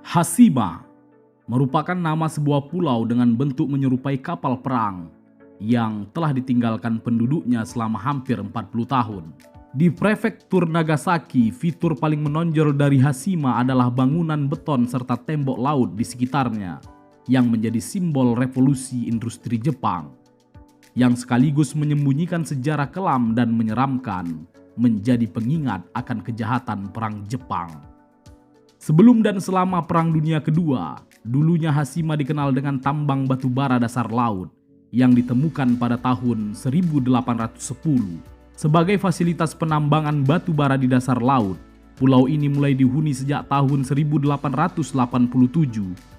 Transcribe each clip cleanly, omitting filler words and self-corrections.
Hashima merupakan nama sebuah pulau dengan bentuk menyerupai kapal perang yang telah ditinggalkan penduduknya selama hampir 40 tahun. Di prefektur Nagasaki, fitur paling menonjol dari Hashima adalah bangunan beton serta tembok laut di sekitarnya yang menjadi simbol revolusi industri Jepang, yang sekaligus menyembunyikan sejarah kelam dan menyeramkan, menjadi pengingat akan kejahatan perang Jepang. Sebelum dan selama Perang Dunia Kedua, dulunya Hashima dikenal dengan tambang batu bara dasar laut yang ditemukan pada tahun 1810. Sebagai fasilitas penambangan batu bara di dasar laut, pulau ini mulai dihuni sejak tahun 1887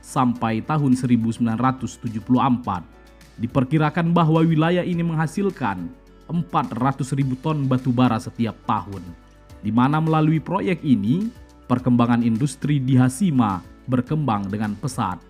sampai tahun 1974. Diperkirakan bahwa wilayah ini menghasilkan 400.000 ton batu bara setiap tahun, di mana melalui proyek ini, perkembangan industri di Hashima berkembang dengan pesat,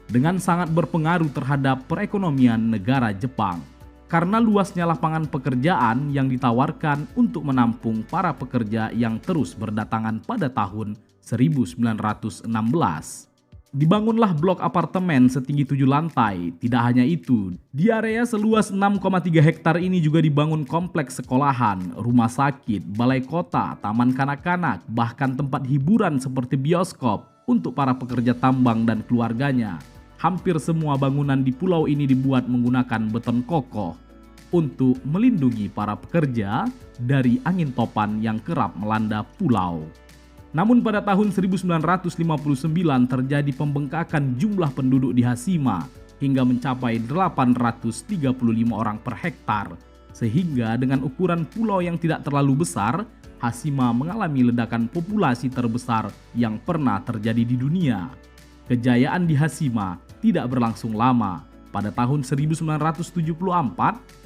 dengan sangat berpengaruh terhadap perekonomian negara Jepang, karena luasnya lapangan pekerjaan yang ditawarkan untuk menampung para pekerja yang terus berdatangan pada tahun 1916. Dibangunlah blok apartemen setinggi 7 lantai. Tidak hanya itu, di area seluas 6,3 hektar ini juga dibangun kompleks sekolahan, rumah sakit, balai kota, taman kanak-kanak, bahkan tempat hiburan seperti bioskop untuk para pekerja tambang dan keluarganya. Hampir semua bangunan di pulau ini dibuat menggunakan beton kokoh untuk melindungi para pekerja dari angin topan yang kerap melanda pulau. Namun pada tahun 1959 terjadi pembengkakan jumlah penduduk di Hashima hingga mencapai 835 orang per hektar. Sehingga dengan ukuran pulau yang tidak terlalu besar, Hashima mengalami ledakan populasi terbesar yang pernah terjadi di dunia. Kejayaan di Hashima tidak berlangsung lama. Pada tahun 1974,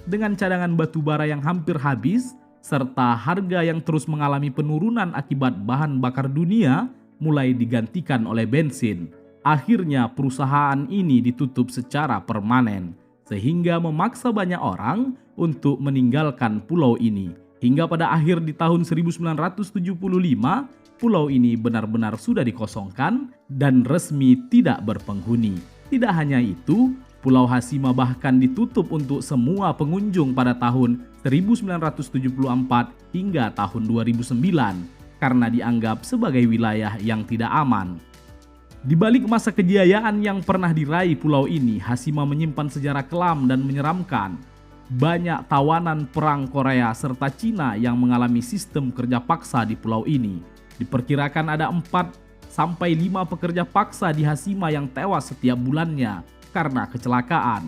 dengan cadangan batu bara yang hampir habis, serta harga yang terus mengalami penurunan akibat bahan bakar dunia mulai digantikan oleh bensin. Akhirnya perusahaan ini ditutup secara permanen, sehingga memaksa banyak orang untuk meninggalkan pulau ini. Hingga pada akhir di tahun 1975, pulau ini benar-benar sudah dikosongkan dan resmi tidak berpenghuni. Tidak hanya itu, Pulau Hashima bahkan ditutup untuk semua pengunjung pada tahun 1974 hingga tahun 2009 karena dianggap sebagai wilayah yang tidak aman. Di balik masa kejayaan yang pernah diraih pulau ini, Hashima menyimpan sejarah kelam dan menyeramkan. Banyak tawanan perang Korea serta Cina yang mengalami sistem kerja paksa di pulau ini. Diperkirakan ada 4-5 pekerja paksa di Hashima yang tewas setiap bulannya karena kecelakaan.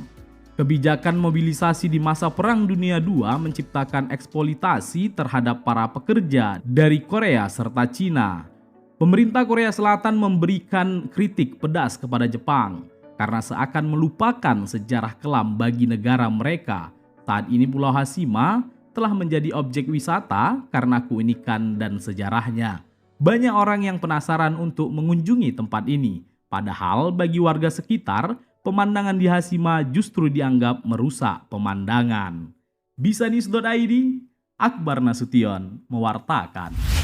Kebijakan mobilisasi di masa Perang Dunia II menciptakan eksploitasi terhadap para pekerja dari Korea serta Cina. Pemerintah Korea Selatan memberikan kritik pedas kepada Jepang karena seakan melupakan sejarah kelam bagi negara mereka. Saat ini Pulau Hashima telah menjadi objek wisata karena keunikan dan sejarahnya. Banyak orang yang penasaran untuk mengunjungi tempat ini, padahal bagi warga sekitar, pemandangan di Hashima justru dianggap merusak pemandangan. Bisanews.id, Akbar Nasution mewartakan.